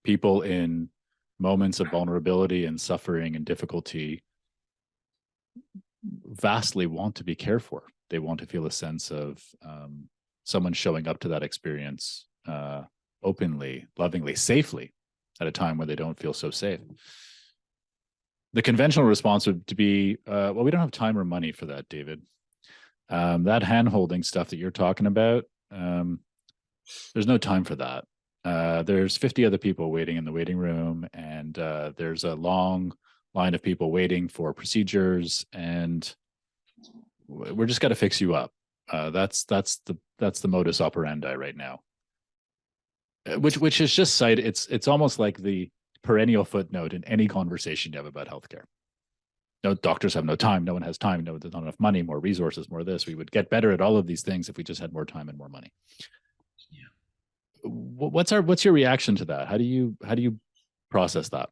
People in moments of vulnerability and suffering and difficulty vastly want to be cared for. They want to feel a sense of someone showing up to that experience openly, lovingly, safely at a time where they don't feel so safe. The conventional response would to be, well, we don't have time or money for that, David. That hand-holding stuff that you're talking about, there's no time for that. There's 50 other people waiting in the waiting room, and there's a long line of people waiting for procedures, and we're just got to fix you up. That's the modus operandi right now, which is just cited. It's almost like the perennial footnote in any conversation you have about healthcare. No, doctors have no time. No one has time. No, there's not enough money, more resources, more this. We would get better at all of these things if we just had more time and more money. Yeah. What's your reaction to that? How do you process that?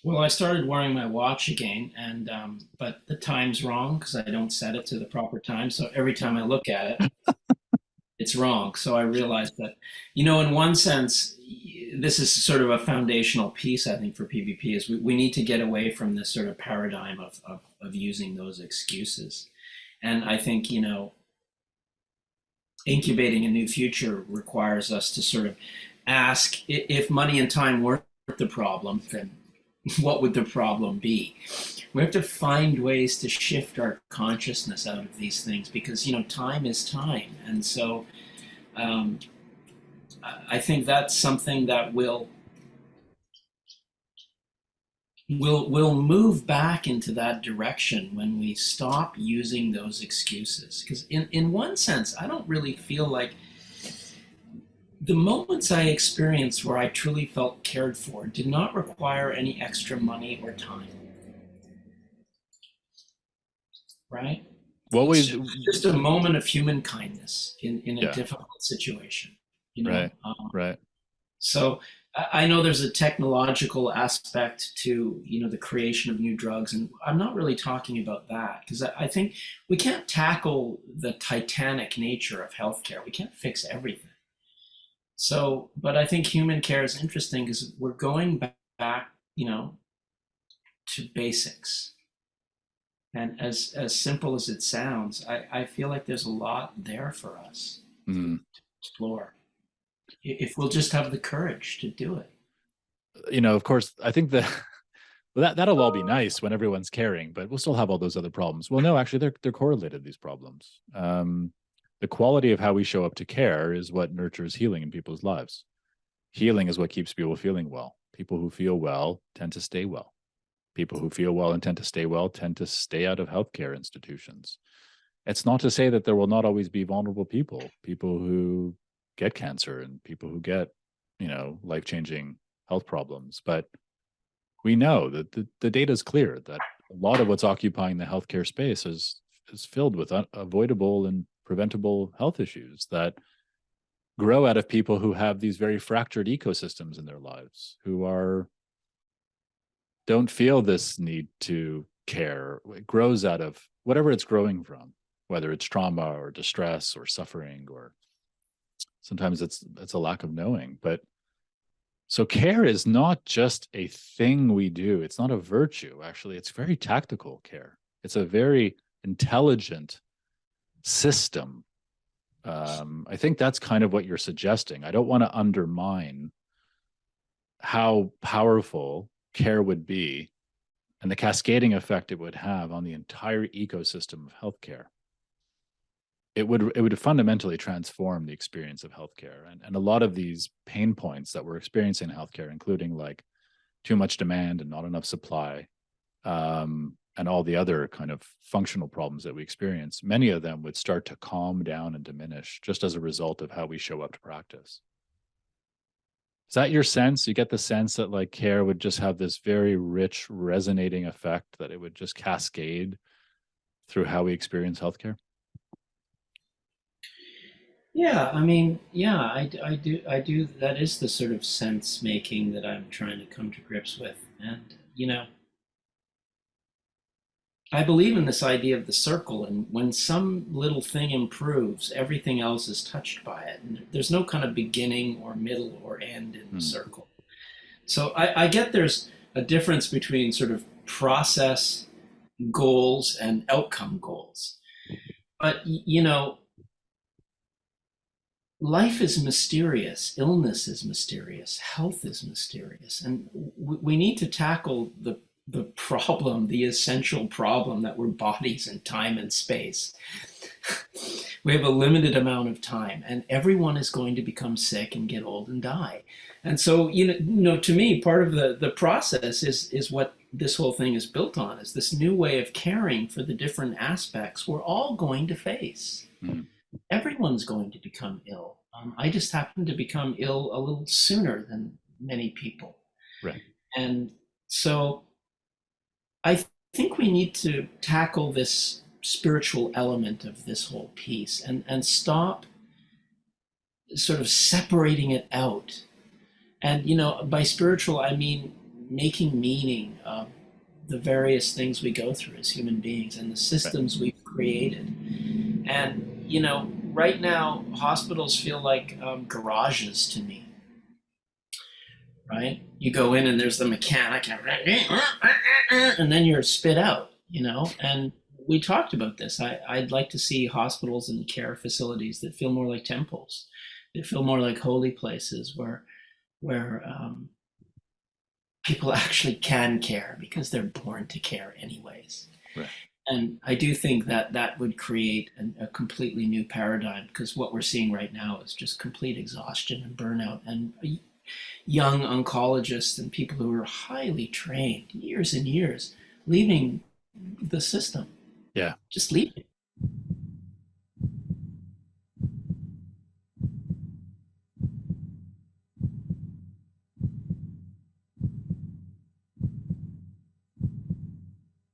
Well, I started wearing my watch again, and but the time's wrong because I don't set it to the proper time. So every time I look at it, it's wrong. So I realized that, in one sense, this is sort of a foundational piece, I think, for PvP is we need to get away from this sort of paradigm of using those excuses. And I think, incubating a new future requires us to sort of ask if money and time weren't the problem, then what would the problem be? We have to find ways to shift our consciousness out of these things because, time is time. And so I think that's something that will move back into that direction when we stop using those excuses. Because in one sense, I don't really feel like the moments I experienced where I truly felt cared for did not require any extra money or time. Right? What was just a moment of human kindness in a difficult situation. Right. Right. So I know there's a technological aspect to the creation of new drugs, and I'm not really talking about that because I think we can't tackle the titanic nature of healthcare. We can't fix everything. So, but I think human care is interesting because we're going back, to basics. And as simple as it sounds, I feel like there's a lot there for us to explore if we'll just have the courage to do it. Of course, I think that'll all be nice when everyone's caring, but we'll still have all those other problems. Well, no, actually, they're correlated, these problems. The quality of how we show up to care is what nurtures healing in people's lives. Healing is what keeps people feeling well. People who feel well tend to stay well. People who feel well and tend to stay well tend to stay out of healthcare institutions. It's not to say that there will not always be vulnerable people who get cancer and people who get, life-changing health problems. But we know that the data is clear that a lot of what's occupying the healthcare space is filled with unavoidable and preventable health issues that grow out of people who have these very fractured ecosystems in their lives, who don't feel this need to care. It grows out of whatever it's growing from, whether it's trauma or distress or suffering, or sometimes it's a lack of knowing. But so care is not just a thing we do. It's not a virtue. Actually, it's very tactical care. It's a very intelligent system. I think that's kind of what you're suggesting. I don't want to undermine how powerful care would be and the cascading effect it would have on the entire ecosystem of healthcare. It would fundamentally transform the experience of healthcare. And a lot of these pain points that we're experiencing in healthcare, including like too much demand and not enough supply, and all the other kind of functional problems that we experience, many of them would start to calm down and diminish just as a result of how we show up to practice. Is that your sense? You get the sense that like care would just have this very rich, resonating effect, that it would just cascade through how we experience healthcare? Yeah, I mean, yeah, I do. That is the sort of sense making that I'm trying to come to grips with. And, I believe in this idea of the circle, and when some little thing improves, everything else is touched by it. And there's no kind of beginning or middle or end in the Mm. circle. So I get there's a difference between sort of process goals and outcome goals. But, life is mysterious, illness is mysterious, health is mysterious, and we need to tackle the problem, the essential problem that we're bodies in time and space. We have a limited amount of time, and everyone is going to become sick and get old and die. And so, to me, part of the process is what this whole thing is built on, is this new way of caring for the different aspects we're all going to face. Mm. Everyone's going to become ill. I just happen to become ill a little sooner than many people. Right. And so I think we need to tackle this spiritual element of this whole piece, and stop sort of separating it out. And, by spiritual, I mean making meaning of the various things we go through as human beings and the systems we've created. And, right now, hospitals feel like garages to me, right? You go in and there's the mechanic, and then you're spit out, and we talked about this. I'd like to see hospitals and care facilities that feel more like temples, that feel more like holy places where people actually can care because they're born to care anyways. Right. And I do think that that would create a completely new paradigm, because what we're seeing right now is just complete exhaustion and burnout, and young oncologists and people who are highly trained, years and years, leaving the system. Yeah. Just leaving.